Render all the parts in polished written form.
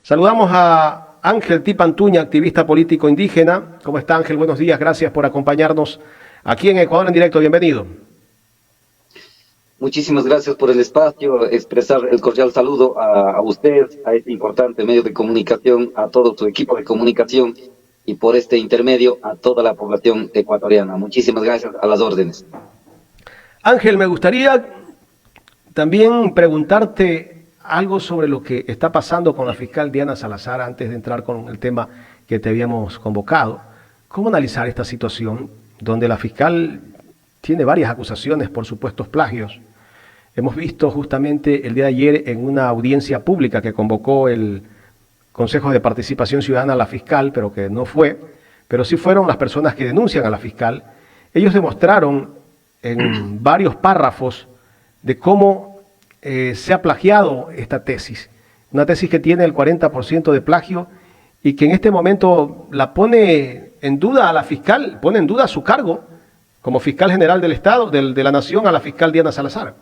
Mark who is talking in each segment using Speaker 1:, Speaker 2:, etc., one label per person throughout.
Speaker 1: Saludamos a Ángel Tipantuña, activista político indígena. ¿Cómo está, Ángel? Buenos días, gracias por acompañarnos aquí en Ecuador en directo. Bienvenido.
Speaker 2: Muchísimas gracias por el espacio, expresar el cordial saludo a usted, a este importante medio de comunicación, a todo su equipo de comunicación y por este intermedio a toda la población ecuatoriana. Muchísimas gracias, a las órdenes.
Speaker 1: Ángel, me gustaría también preguntarte algo sobre lo que está pasando con la fiscal Diana Salazar antes de entrar con el tema que te habíamos convocado. ¿Cómo analizar esta situación donde la fiscal tiene varias acusaciones por supuestos plagios? Hemos visto justamente el día de ayer en una audiencia pública que convocó el Consejo de Participación Ciudadana a la fiscal, pero que no fue, pero sí fueron las personas que denuncian a la fiscal. Ellos demostraron en varios párrafos de cómo se ha plagiado esta tesis. Una tesis que tiene el 40% de plagio y que en este momento la pone en duda a la fiscal, pone en duda su cargo como fiscal general del Estado, de la Nación, a la fiscal Diana Salazar.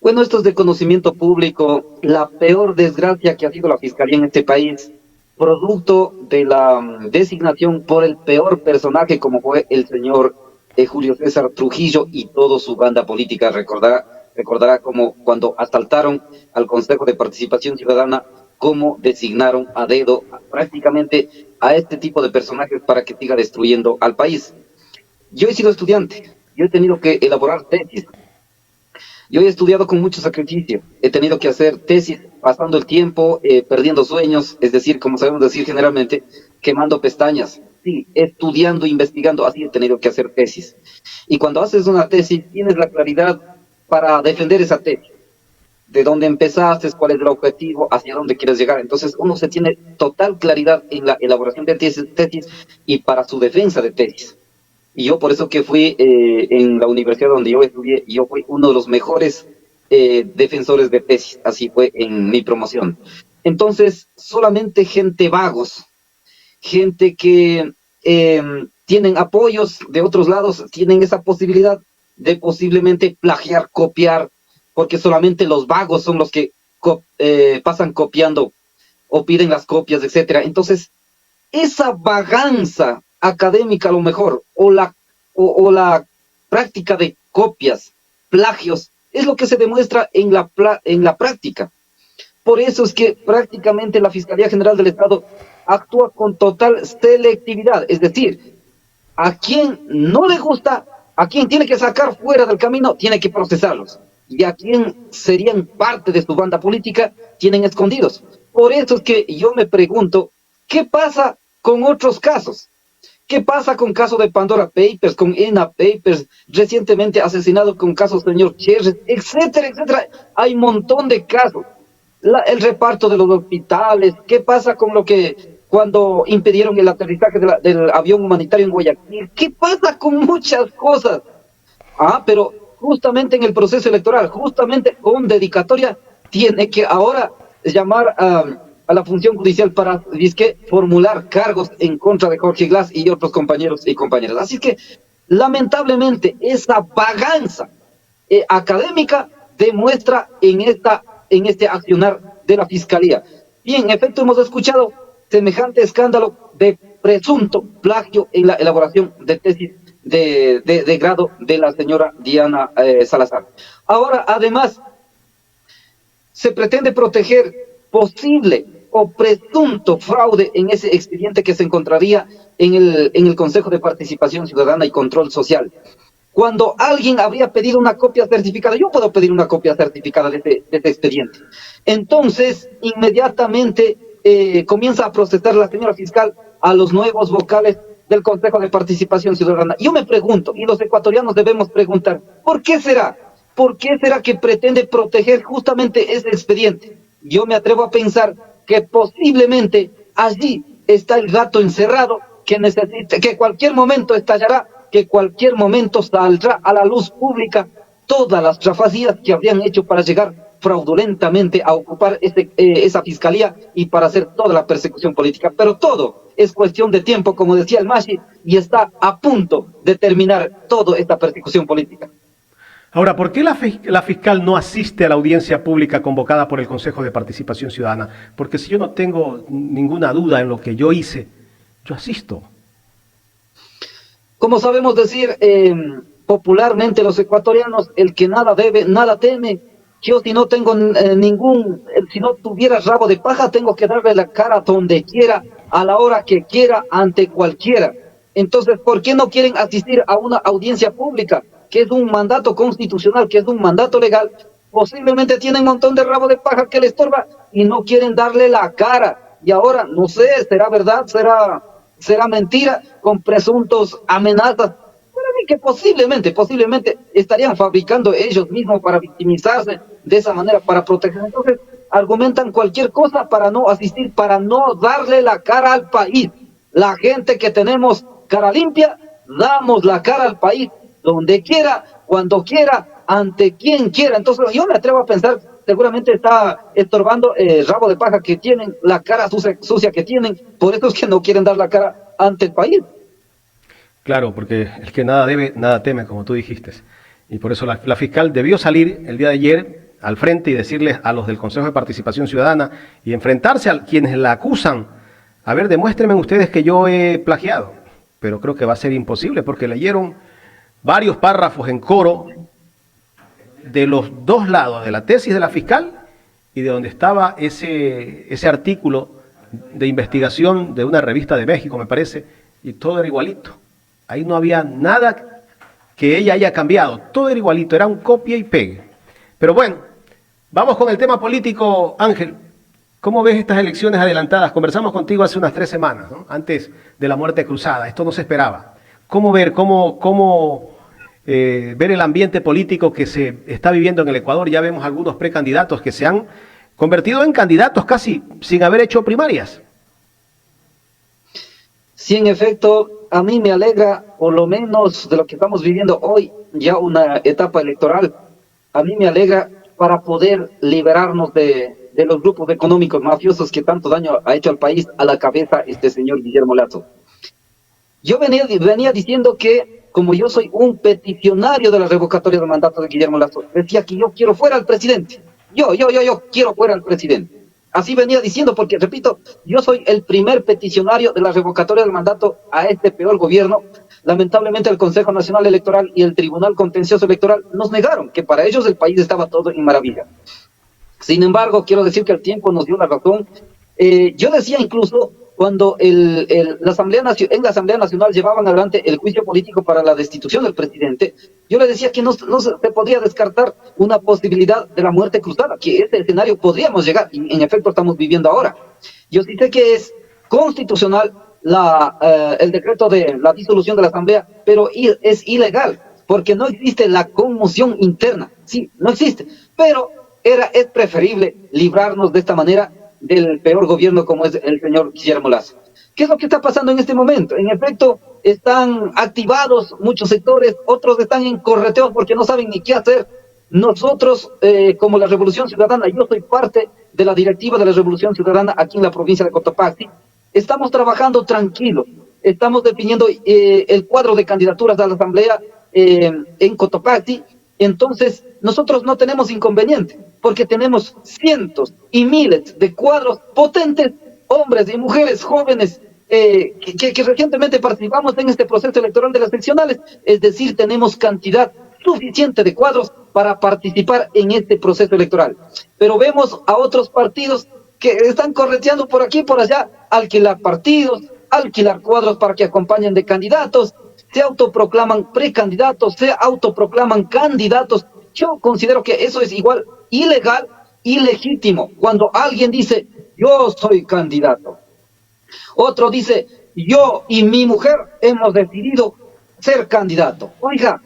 Speaker 2: Bueno, esto es de conocimiento público, la peor desgracia que ha sido la fiscalía en este país, producto de la designación por el peor personaje como fue el señor Julio César Trujillo y toda su banda política. Recordará como cuando asaltaron al Consejo de Participación Ciudadana, cómo designaron a dedo prácticamente a este tipo de personajes para que siga destruyendo al país. Yo he sido estudiante, yo he tenido que elaborar tesis. Yo he estudiado con mucho sacrificio, he tenido que hacer tesis pasando el tiempo, perdiendo sueños, es decir, como sabemos decir generalmente, quemando pestañas. Sí, estudiando, investigando, así he tenido que hacer tesis. Y cuando haces una tesis, tienes la claridad para defender esa tesis. De dónde empezaste, cuál es el objetivo, hacia dónde quieres llegar. Entonces uno se tiene total claridad en la elaboración de tesis y para su defensa de tesis. Y yo por eso que fui en la universidad donde yo estudié, yo fui uno de los mejores defensores de tesis, así fue en mi promoción. Entonces, solamente gente vagos, gente que tienen apoyos de otros lados, tienen esa posibilidad de posiblemente plagiar, copiar, porque solamente los vagos son los que pasan copiando o piden las copias, etcétera. Entonces, esa vagancia académica a lo mejor, o la práctica de copias, plagios, es lo que se demuestra en la práctica. Por eso es que prácticamente la Fiscalía General del Estado actúa con total selectividad, es decir, a quien no le gusta, a quien tiene que sacar fuera del camino, tiene que procesarlos, y a quien serían parte de su banda política, tienen escondidos. Por eso es que yo me pregunto, ¿qué pasa con otros casos? ¿Qué pasa con caso de Pandora Papers, con ENA Papers, recientemente asesinado con casos del señor Cherres, etcétera, etcétera? Hay un montón de casos. El reparto de los hospitales, ¿qué pasa con lo que cuando impidieron el aterrizaje del avión humanitario en Guayaquil? ¿Qué pasa con muchas cosas? Pero justamente en el proceso electoral, justamente con dedicatoria, tiene que ahora llamar a la función judicial para formular cargos en contra de Jorge Glass y otros compañeros y compañeras. Así que, lamentablemente, esa vagancia académica demuestra en este accionar de la Fiscalía. Bien, en efecto, hemos escuchado semejante escándalo de presunto plagio en la elaboración de tesis de grado de la señora Diana Salazar. Ahora, además, se pretende proteger posible o presunto fraude en ese expediente que se encontraría en el Consejo de Participación Ciudadana y Control Social. Cuando alguien habría pedido una copia certificada, yo puedo pedir una copia certificada de este expediente. Entonces, inmediatamente comienza a procesar la señora fiscal a los nuevos vocales del Consejo de Participación Ciudadana. Yo me pregunto, y los ecuatorianos debemos preguntar, ¿por qué será? ¿Por qué será que pretende proteger justamente ese expediente? Yo me atrevo a pensar que posiblemente allí está el gato encerrado que necesita, que cualquier momento estallará, que cualquier momento saldrá a la luz pública todas las trafalías que habrían hecho para llegar fraudulentamente a ocupar esa fiscalía y para hacer toda la persecución política. Pero todo es cuestión de tiempo, como decía el Mashi, y está a punto de terminar toda esta persecución política.
Speaker 1: Ahora, ¿por qué la fiscal no asiste a la audiencia pública convocada por el Consejo de Participación Ciudadana? Porque si yo no tengo ninguna duda en lo que yo hice, yo asisto.
Speaker 2: Como sabemos decir popularmente los ecuatorianos, el que nada debe, nada teme. Yo si no tengo si no tuviera rabo de paja, tengo que darle la cara donde quiera, a la hora que quiera, ante cualquiera. Entonces, ¿por qué no quieren asistir a una audiencia pública, que es un mandato constitucional, que es un mandato legal? Posiblemente tienen un montón de rabo de paja que les estorba y no quieren darle la cara. Y ahora, no sé, ¿será verdad? ¿Será mentira? Con presuntos amenazas. Para mí que posiblemente estarían fabricando ellos mismos para victimizarse de esa manera, para proteger. Entonces, argumentan cualquier cosa para no asistir, para no darle la cara al país. La gente que tenemos cara limpia, damos la cara al país, donde quiera, cuando quiera, ante quien quiera. Entonces, yo me atrevo a pensar, seguramente está estorbando el rabo de paja que tienen, la cara sucia que tienen, por eso es que no quieren dar la cara ante el país.
Speaker 1: Claro, porque el que nada debe, nada teme, como tú dijiste. Y por eso la fiscal debió salir el día de ayer al frente y decirles a los del Consejo de Participación Ciudadana y enfrentarse a quienes la acusan. A ver, demuéstrenme ustedes que yo he plagiado. Pero creo que va a ser imposible porque leyeron varios párrafos en coro de los dos lados, de la tesis de la fiscal y de donde estaba ese artículo de investigación de una revista de México, me parece, y todo era igualito. Ahí no había nada que ella haya cambiado, todo era igualito, era un copia y pegue. Pero bueno, vamos con el tema político, Ángel. ¿Cómo ves estas elecciones adelantadas? Conversamos contigo hace unas 3 semanas, ¿no? Antes de la muerte cruzada, esto no se esperaba. ¿Cómo ver el ambiente político que se está viviendo en el Ecuador? Ya vemos algunos precandidatos que se han convertido en candidatos casi sin haber hecho primarias.
Speaker 2: Sí, en efecto, a mí me alegra, por lo menos de lo que estamos viviendo hoy, ya una etapa electoral, a mí me alegra para poder liberarnos de los grupos económicos mafiosos que tanto daño ha hecho al país, a la cabeza este señor Guillermo Lasso. Yo venía diciendo que, como yo soy un peticionario de la revocatoria del mandato de Guillermo Lasso, decía que yo quiero fuera al presidente. Yo quiero fuera al presidente. Así venía diciendo porque, repito, yo soy el primer peticionario de la revocatoria del mandato a este peor gobierno. Lamentablemente el Consejo Nacional Electoral y el Tribunal Contencioso Electoral nos negaron que para ellos el país estaba todo en maravilla. Sin embargo, quiero decir que el tiempo nos dio la razón. Yo decía incluso cuando en la Asamblea Nacional llevaban adelante el juicio político para la destitución del presidente, yo le decía que no se podía descartar una posibilidad de la muerte cruzada, que ese escenario podríamos llegar, y en efecto estamos viviendo ahora. Yo sí sé que es constitucional el decreto de la disolución de la Asamblea, pero es ilegal, porque no existe la conmoción interna, sí, no existe, pero es preferible librarnos de esta manera del peor gobierno como es el señor Guillermo Lasso. ¿Qué es lo que está pasando en este momento? En efecto, están activados muchos sectores, otros están en correteos porque no saben ni qué hacer. Nosotros, como la Revolución Ciudadana, yo soy parte de la directiva de la Revolución Ciudadana aquí en la provincia de Cotopaxi, estamos trabajando tranquilos, estamos definiendo el cuadro de candidaturas a la Asamblea en Cotopaxi. Entonces, nosotros no tenemos inconveniente, porque tenemos cientos y miles de cuadros potentes, hombres y mujeres jóvenes, que recientemente participamos en este proceso electoral de las seccionales, es decir, tenemos cantidad suficiente de cuadros para participar en este proceso electoral. Pero vemos a otros partidos que están correteando por aquí y por allá, alquilar partidos, alquilar cuadros para que acompañen de candidatos, se autoproclaman precandidatos, se autoproclaman candidatos. Yo considero que eso es igual ilegal, ilegítimo. Cuando alguien dice, yo soy candidato. Otro dice, yo y mi mujer hemos decidido ser candidato. Oiga,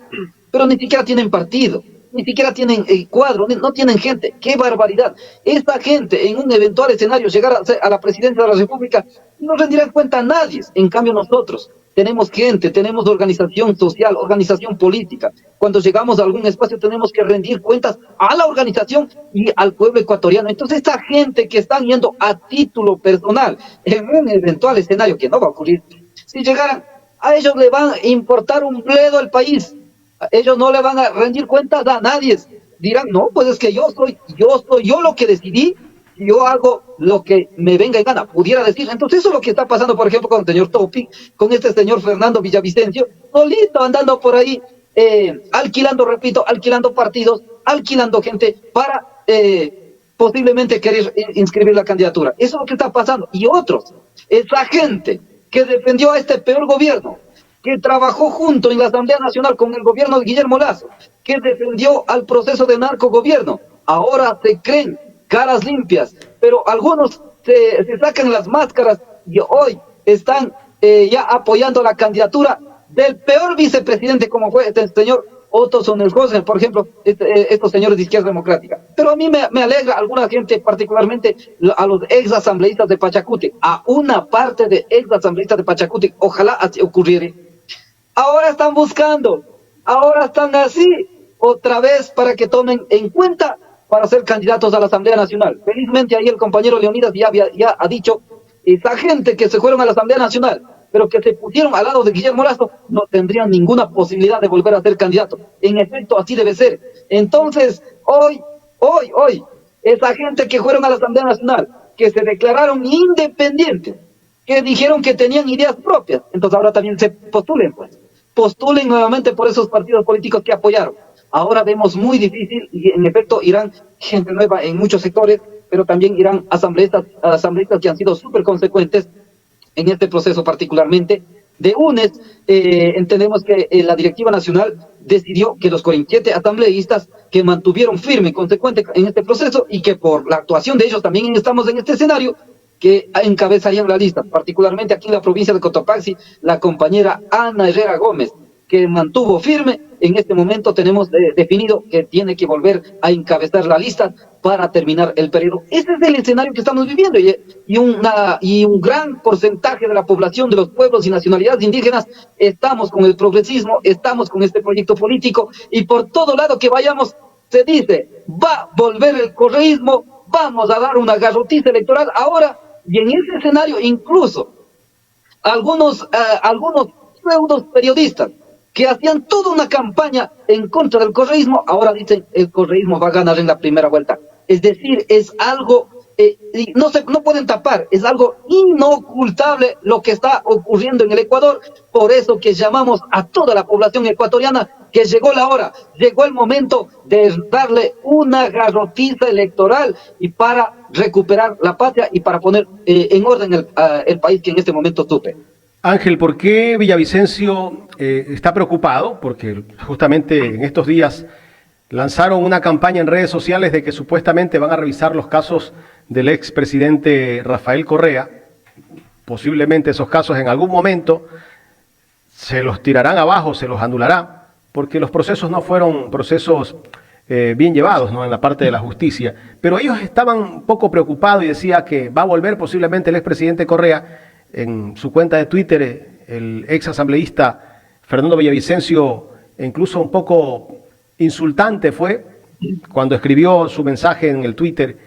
Speaker 2: pero ni siquiera tienen partido, ni siquiera tienen cuadro, no tienen gente. ¡Qué barbaridad! Esta gente, en un eventual escenario, llegar a la presidencia de la República, no rendirá cuenta a nadie. En cambio, nosotros tenemos gente, tenemos organización social, organización política. Cuando llegamos a algún espacio, tenemos que rendir cuentas a la organización y al pueblo ecuatoriano. Entonces, esta gente que están yendo a título personal en un eventual escenario que no va a ocurrir, si llegaran, a ellos le va a importar un bledo el país. Ellos no le van a rendir cuentas a nadie. Dirán, no, pues es que yo lo que decidí, yo hago lo que me venga en gana, pudiera decir. Entonces eso es lo que está pasando, por ejemplo, con el señor Topi, con este señor Fernando Villavicencio, solito andando por ahí, alquilando, repito, alquilando partidos, alquilando gente para posiblemente querer inscribir la candidatura. Eso es lo que está pasando. Y otros, esa gente que defendió a este peor gobierno, que trabajó junto en la Asamblea Nacional con el gobierno de Guillermo Lazo, que defendió al proceso de narcogobierno, ahora se creen caras limpias, pero algunos se sacan las máscaras y hoy están ya apoyando la candidatura del peor vicepresidente como fue este señor Otto Sonnenhausen, por ejemplo, estos señores de Izquierda Democrática. Pero a mí me alegra alguna gente, particularmente a los ex asambleístas de Pachacútec, a una parte de ex asambleístas de Pachacútec, ojalá así ocurriera. Ahora están buscando, ahora están así, otra vez para que tomen en cuenta para ser candidatos a la Asamblea Nacional. Felizmente ahí el compañero Leonidas ya ha dicho, esa gente que se fueron a la Asamblea Nacional, pero que se pusieron al lado de Guillermo Lazo, no tendrían ninguna posibilidad de volver a ser candidatos. En efecto, así debe ser. Entonces, hoy, esa gente que fueron a la Asamblea Nacional, que se declararon independientes, que dijeron que tenían ideas propias, entonces ahora también se postulen, pues. Postulen nuevamente por esos partidos políticos que apoyaron. Ahora vemos muy difícil, y en efecto irán gente nueva en muchos sectores, pero también irán asambleístas que han sido súper consecuentes en este proceso particularmente. De UNES, entendemos que la directiva nacional decidió que los 47 asambleístas que mantuvieron firme y consecuente en este proceso y que por la actuación de ellos también estamos en este escenario, que encabezarían la lista, particularmente aquí en la provincia de Cotopaxi, la compañera Ana Herrera Gómez, que mantuvo firme. En este momento tenemos definido que tiene que volver a encabezar la lista para terminar el periodo. Ese es el escenario que estamos viviendo y un gran porcentaje de la población de los pueblos y nacionalidades indígenas estamos con el progresismo, estamos con este proyecto político y por todo lado que vayamos se dice, va a volver el correísmo, vamos a dar una garrotiza electoral ahora. Y en ese escenario incluso algunos pseudos periodistas que hacían toda una campaña en contra del correísmo, ahora dicen el correísmo va a ganar en la primera vuelta. Es decir, es algo, no pueden tapar, es algo inocultable lo que está ocurriendo en el Ecuador. Por eso que llamamos a toda la población ecuatoriana que llegó la hora, llegó el momento de darle una garrotiza electoral y para recuperar la patria y para poner en orden el país que en este momento sufre.
Speaker 1: Ángel, ¿por qué Villavicencio está preocupado? Porque justamente en estos días lanzaron una campaña en redes sociales de que supuestamente van a revisar los casos del expresidente Rafael Correa. Posiblemente esos casos en algún momento se los tirarán abajo, se los anulará, porque los procesos no fueron procesos bien llevados, ¿no?, en la parte de la justicia. Pero ellos estaban un poco preocupados y decía que va a volver posiblemente el expresidente Correa. En su cuenta de Twitter, el ex asambleísta Fernando Villavicencio, incluso un poco insultante fue cuando escribió su mensaje en el Twitter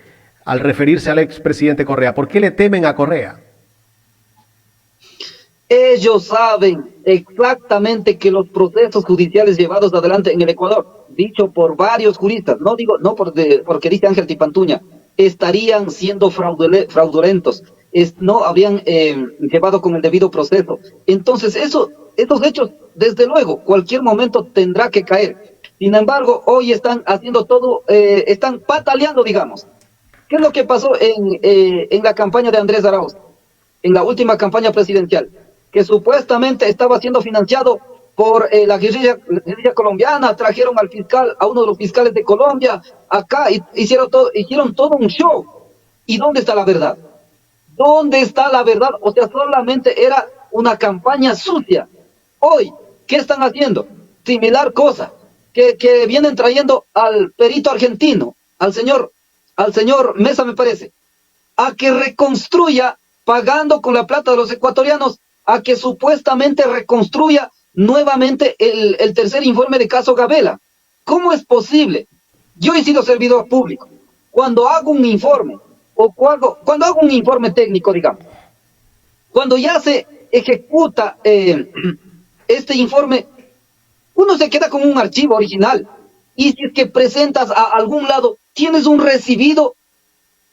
Speaker 1: al referirse al expresidente Correa. ¿Por qué le temen a Correa?
Speaker 2: Ellos saben exactamente que los procesos judiciales llevados adelante en el Ecuador, dicho por varios juristas, no porque dice Ángel Tipantuña, estarían siendo fraudulentos, no habrían llevado con el debido proceso. Entonces, esos hechos, desde luego, cualquier momento tendrá que caer. Sin embargo, hoy están haciendo todo, están pataleando, digamos. ¿Qué es lo que pasó en la campaña de Andrés Arauz? En la última campaña presidencial, que supuestamente estaba siendo financiado por la guerrilla colombiana, trajeron al fiscal, a uno de los fiscales de Colombia, acá, hicieron todo un show. ¿Y dónde está la verdad? ¿Dónde está la verdad? O sea, solamente era una campaña sucia. Hoy, ¿qué están haciendo? Similar cosa, que vienen trayendo al perito argentino, al señor Mesa, me parece, a que reconstruya, pagando con la plata de los ecuatorianos, a que supuestamente reconstruya nuevamente el tercer informe de caso Gabela. ¿Cómo es posible? Yo he sido servidor público. Cuando hago un informe, o cuando hago un informe técnico, digamos, cuando ya se ejecuta este informe, Uno se queda con un archivo original. Y si es que presentas a algún lado, tienes un recibido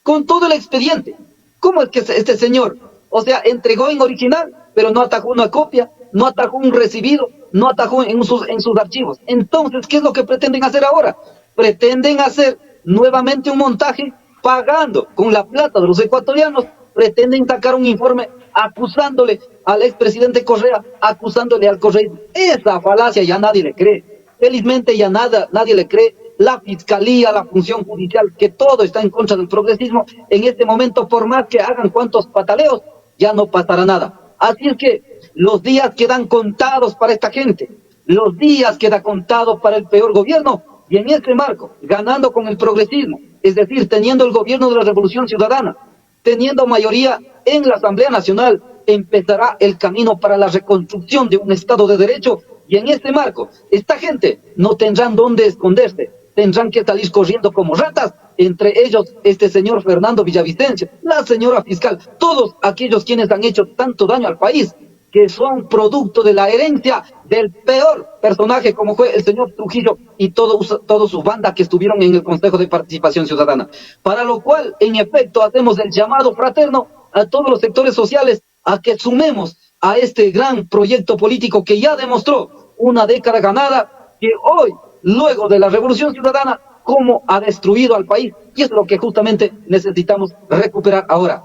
Speaker 2: con todo el expediente. ¿Cómo es que este señor, o sea, entregó en original, pero no atajó una copia, no atajó un recibido, no atajó en sus archivos? Entonces, ¿qué es lo que pretenden hacer ahora? Pretenden hacer nuevamente un montaje pagando con la plata de los ecuatorianos, pretenden sacar un informe acusándole al expresidente Correa, acusándole al correísmo. Esa falacia ya nadie le cree. Felizmente ya nadie le cree. La fiscalía, la función judicial, que todo está en contra del progresismo, en este momento, por más que hagan cuantos pataleos, ya no pasará nada. Así es que los días quedan contados para esta gente, los días quedan contados para el peor gobierno, y en este marco, ganando con el progresismo, es decir, teniendo el gobierno de la Revolución Ciudadana, teniendo mayoría en la Asamblea Nacional, empezará el camino para la reconstrucción de un Estado de Derecho. Y en este marco, esta gente no tendrán dónde esconderse, tendrán que salir corriendo como ratas, entre ellos este señor Fernando Villavicencio, la señora fiscal, todos aquellos quienes han hecho tanto daño al país, que son producto de la herencia del peor personaje como fue el señor Trujillo y todo su banda que estuvieron en el Consejo de Participación Ciudadana. Para lo cual, en efecto, hacemos el llamado fraterno a todos los sectores sociales a que sumemos a este gran proyecto político que ya demostró una década ganada, que hoy, luego de la Revolución Ciudadana, cómo ha destruido al país, y es lo que justamente necesitamos recuperar ahora.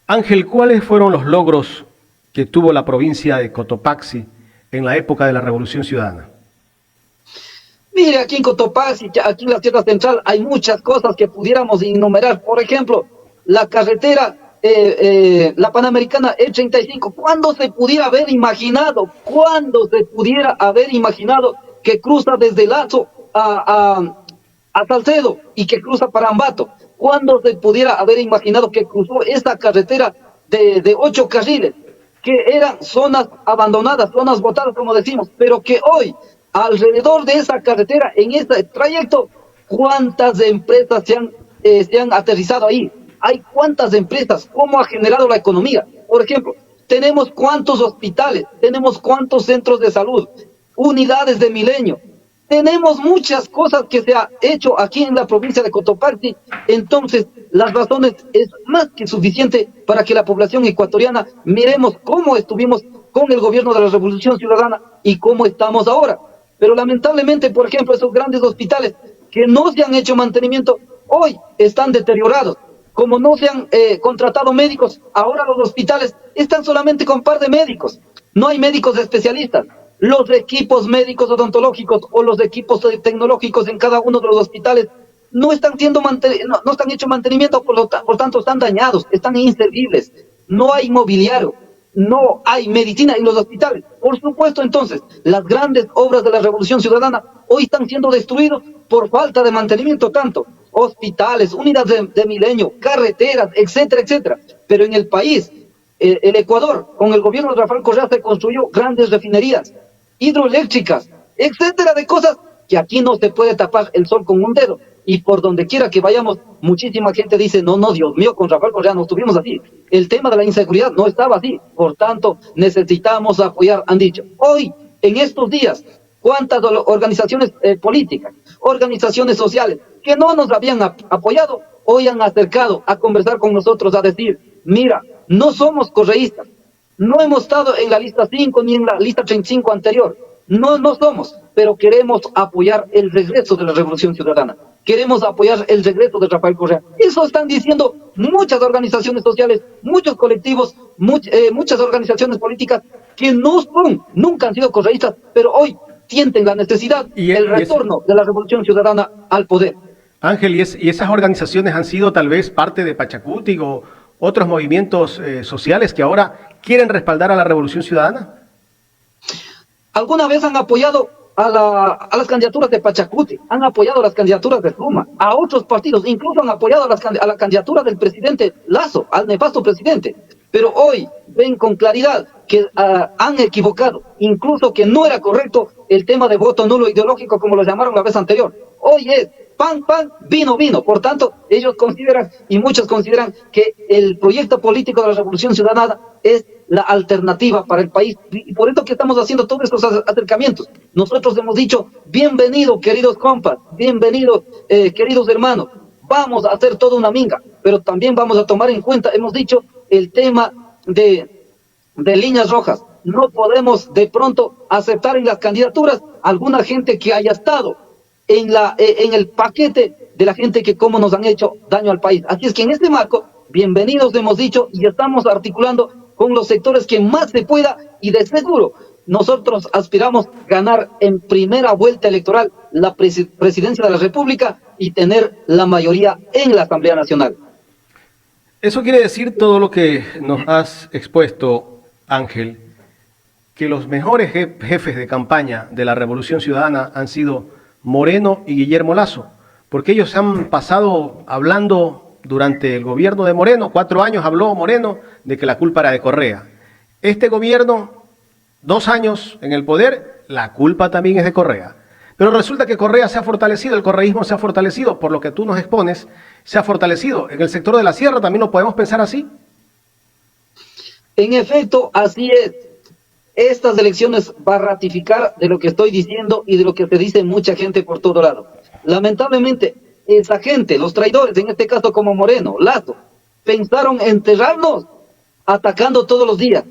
Speaker 1: Ángel, ¿cuáles fueron los logros que tuvo la provincia de Cotopaxi en la época de la Revolución Ciudadana?
Speaker 2: Mire, aquí en Cotopaxi, aquí en la Sierra Central, hay muchas cosas que pudiéramos enumerar. Por ejemplo, la carretera, la Panamericana E35. ¿Cuándo se pudiera haber imaginado? ¿Cuándo se pudiera haber imaginado que cruza desde Lazo a Salcedo y que cruza para Ambato? ¿Cuándo se pudiera haber imaginado que cruzó esta carretera de 8 carriles? Que eran zonas abandonadas, zonas botadas, como decimos, pero que hoy, alrededor de esa carretera, en este trayecto, ¿cuántas empresas se han aterrizado ahí? Hay cuántas empresas, cómo ha generado la economía. Por ejemplo, tenemos cuántos hospitales, tenemos cuántos centros de salud, unidades de Milenio. Tenemos muchas cosas que se ha hecho aquí en la provincia de Cotopaxi. Entonces, las razones es más que suficiente para que la población ecuatoriana miremos cómo estuvimos con el gobierno de la Revolución Ciudadana y cómo estamos ahora. Pero lamentablemente, por ejemplo, esos grandes hospitales que no se han hecho mantenimiento, hoy están deteriorados. Como no se han contratado médicos, ahora los hospitales están solamente con un par de médicos. No hay médicos especialistas. Los equipos médicos odontológicos o los equipos tecnológicos en cada uno de los hospitales no están no están hechos mantenimiento, por tanto están dañados, están inservibles. No hay mobiliario, no hay medicina en los hospitales. Por supuesto, entonces, las grandes obras de la Revolución Ciudadana hoy están siendo destruidas por falta de mantenimiento, tanto hospitales, unidades de Milenio, carreteras, etcétera, etcétera. Pero en el país, el Ecuador, con el gobierno de Rafael Correa, se construyó grandes refinerías, hidroeléctricas, etcétera, de cosas que aquí no se puede tapar el sol con un dedo. Y por donde quiera que vayamos, muchísima gente dice, no, Dios mío, con Rafael Correa no estuvimos así. El tema de la inseguridad no estaba así. Por tanto, necesitamos apoyar, han dicho. Hoy, en estos días, cuántas organizaciones políticas, organizaciones sociales, que no nos habían apoyado, hoy han acercado a conversar con nosotros, a decir, mira, no somos correístas, no hemos estado en la lista 5 ni en la lista 35 anterior, no somos, pero queremos apoyar el regreso de la Revolución Ciudadana, queremos apoyar el regreso de Rafael Correa. Eso están diciendo muchas organizaciones sociales, muchos colectivos, muchas organizaciones políticas que nunca han sido correístas, pero hoy sienten la necesidad del retorno de la Revolución Ciudadana al poder.
Speaker 1: Ángel, ¿y esas organizaciones han sido tal vez parte de Pachacuti o otros movimientos sociales que ahora quieren respaldar a la Revolución Ciudadana?
Speaker 2: ¿Alguna vez han apoyado a las candidaturas de Pachacuti? Han apoyado las candidaturas de Suma, a otros partidos, incluso han apoyado a la candidatura del presidente Lazo, al nefasto presidente. Pero hoy ven con claridad que han equivocado, incluso que no era correcto el tema de voto nulo ideológico, como lo llamaron la vez anterior. Hoy es pan, vino. Por tanto, ellos consideran, y muchos consideran, que el proyecto político de la Revolución Ciudadana es la alternativa para el país. Y por eso que estamos haciendo todos estos acercamientos. Nosotros hemos dicho, bienvenido, queridos compas, bienvenidos, queridos hermanos. Vamos a hacer toda una minga, pero también vamos a tomar en cuenta, hemos dicho, el tema de líneas rojas. No podemos de pronto aceptar en las candidaturas alguna gente que haya estado en el paquete de la gente que como nos han hecho daño al país. Así es que en este marco, bienvenidos hemos dicho, y estamos articulando con los sectores que más se pueda, y de seguro nosotros aspiramos ganar en primera vuelta electoral la presidencia de la República y tener la mayoría en la Asamblea Nacional.
Speaker 1: Eso quiere decir todo lo que nos has expuesto, Ángel, que los mejores jefes de campaña de la Revolución Ciudadana han sido Moreno y Guillermo Lasso, porque ellos se han pasado hablando durante el gobierno de Moreno, 4 años habló Moreno de que la culpa era de Correa. Este gobierno, 2 años en el poder, la culpa también es de Correa. Pero resulta que Correa se ha fortalecido, el correísmo se ha fortalecido, por lo que tú nos expones, se ha fortalecido. En el sector de la sierra también lo podemos pensar así.
Speaker 2: En efecto, así es. Estas elecciones va a ratificar de lo que estoy diciendo y de lo que se dice mucha gente por todo lado. Lamentablemente, esa gente, los traidores, en este caso como Moreno, Lasso, pensaron enterrarnos atacando todos los días.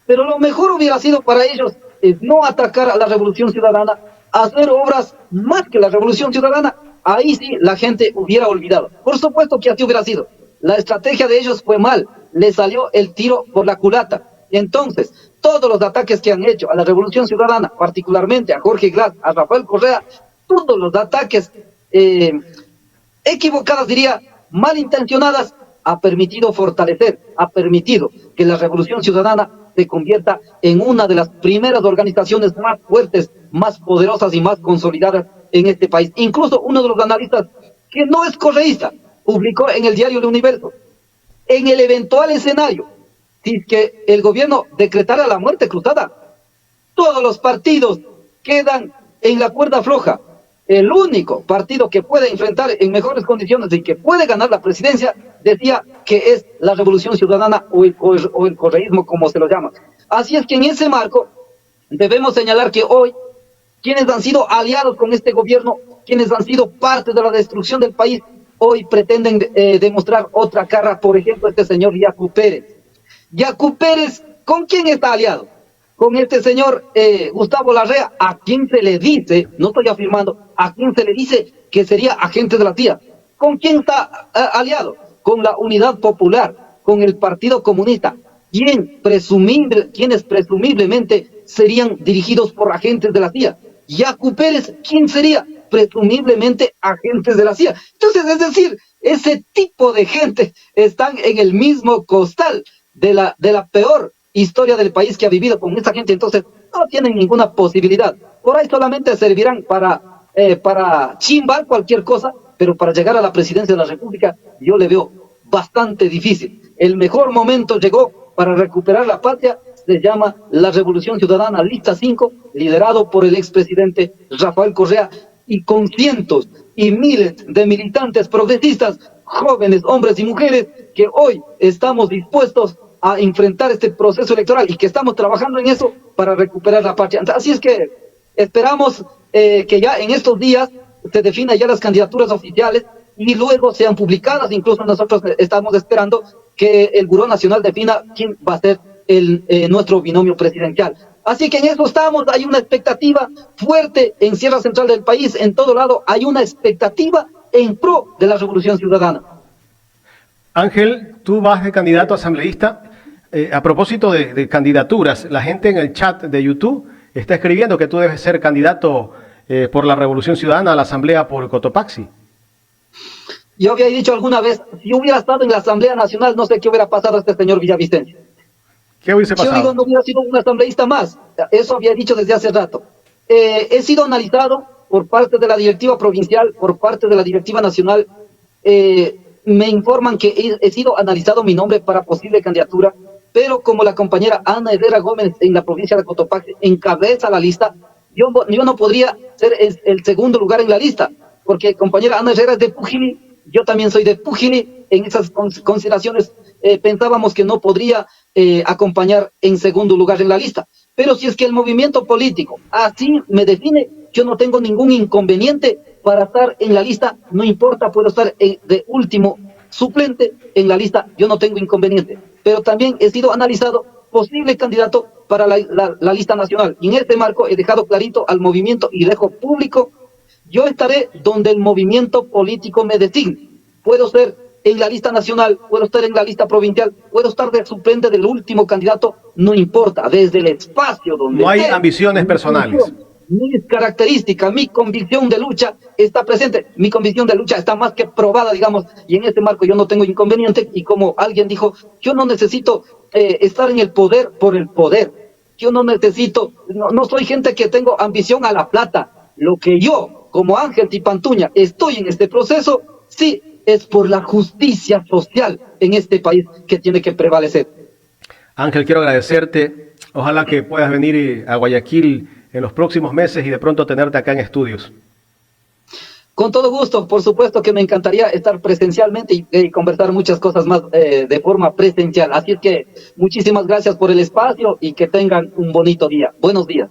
Speaker 2: Pero lo mejor hubiera sido para ellos es no atacar a la Revolución Ciudadana, hacer obras más que la Revolución Ciudadana. Ahí sí la gente hubiera olvidado. Por supuesto que así hubiera sido. La estrategia de ellos fue mal, le salió el tiro por la culata. Entonces, todos los ataques que han hecho a la Revolución Ciudadana, particularmente a Jorge Glass, a Rafael Correa, todos los ataques equivocadas, diría, malintencionadas, ha permitido fortalecer, ha permitido que la Revolución Ciudadana se convierta en una de las primeras organizaciones más fuertes, más poderosas y más consolidadas en este país. Incluso uno de los analistas, que no es correísta, publicó en el diario El Universo, en el eventual escenario, si es que el gobierno decretara la muerte cruzada, todos los partidos quedan en la cuerda floja. El único partido que puede enfrentar en mejores condiciones y que puede ganar la presidencia, decía que es la Revolución Ciudadana o el correísmo, como se lo llama. Así es que en ese marco debemos señalar que hoy quienes han sido aliados con este gobierno, quienes han sido parte de la destrucción del país, hoy pretenden demostrar otra cara. Por ejemplo, este señor Yacu Pérez. Yacu Pérez, ¿con quién está aliado? Con este señor Gustavo Larrea, a quien se le dice, no estoy afirmando, a quien se le dice que sería agente de la CIA. ¿Con quién está aliado? Con la Unidad Popular, con el Partido Comunista, quienes presumiblemente serían dirigidos por agentes de la CIA. Yacu Pérez, ¿quién sería? Presumiblemente agentes de la CIA. Entonces, es decir, ese tipo de gente están en el mismo costal de la peor historia del país que ha vivido con esta gente. Entonces no tienen ninguna posibilidad. Por ahí solamente servirán para chimbar cualquier cosa, pero para llegar a la presidencia de la República yo le veo bastante difícil. El mejor momento llegó para recuperar la patria, se llama la Revolución Ciudadana Lista 5, liderado por el expresidente Rafael Correa, y con cientos y miles de militantes progresistas, jóvenes, hombres y mujeres, que hoy estamos dispuestos a enfrentar este proceso electoral y que estamos trabajando en eso para recuperar la patria. Así es que esperamos que ya en estos días se definan ya las candidaturas oficiales y luego sean publicadas. Incluso nosotros estamos esperando que el Buró Nacional defina quién va a ser nuestro binomio presidencial. Así que en eso estamos. Hay una expectativa fuerte en Sierra Central del país, en todo lado hay una expectativa en pro de la Revolución Ciudadana.
Speaker 1: Ángel, tú vas de candidato a asambleísta. A propósito de candidaturas, la gente en el chat de YouTube está escribiendo que tú debes ser candidato por la Revolución Ciudadana a la Asamblea por Cotopaxi.
Speaker 2: Yo había dicho alguna vez, si hubiera estado en la Asamblea Nacional, no sé qué hubiera pasado a este señor Villavicencio.
Speaker 1: ¿Qué hubiese pasado?
Speaker 2: Yo digo, no hubiera sido un asambleísta más. Eso había dicho desde hace rato. He sido analizado por parte de la directiva provincial, por parte de la directiva nacional. Me informan que he sido analizado mi nombre para posible candidatura, pero como la compañera Ana Herrera Gómez en la provincia de Cotopaxi encabeza la lista, yo no podría ser el segundo lugar en la lista, porque compañera Ana Herrera es de Pujilí yo también soy de Pujili. En esas consideraciones pensábamos que no podría acompañar en segundo lugar en la lista. Pero si es que el movimiento político así me define, yo no tengo ningún inconveniente para estar en la lista, no importa, puedo estar de último suplente en la lista, yo no tengo inconveniente. Pero también he sido analizado posible candidato para la lista nacional. Y en este marco he dejado clarito al movimiento y dejo público, yo estaré donde el movimiento político me designe. Puedo ser en la lista nacional, puedo estar en la lista provincial, puedo estar de suplente del último candidato, no importa, desde el espacio donde
Speaker 1: No hay ambiciones personales.
Speaker 2: Mis características, mi convicción de lucha está presente, mi convicción de lucha está más que probada, digamos, y en este marco yo no tengo inconveniente, y como alguien dijo, yo no necesito estar en el poder por el poder, yo no necesito, no soy gente que tengo ambición a la plata, lo que yo, como Ángel Tipantuña, estoy en este proceso, sí, es por la justicia social en este país que tiene que prevalecer.
Speaker 1: Ángel, quiero agradecerte. Ojalá que puedas venir a Guayaquil en los próximos meses y de pronto tenerte acá en estudios.
Speaker 2: Con todo gusto, por supuesto que me encantaría estar presencialmente y conversar muchas cosas más de forma presencial. Así es que muchísimas gracias por el espacio y que tengan un bonito día. Buenos días.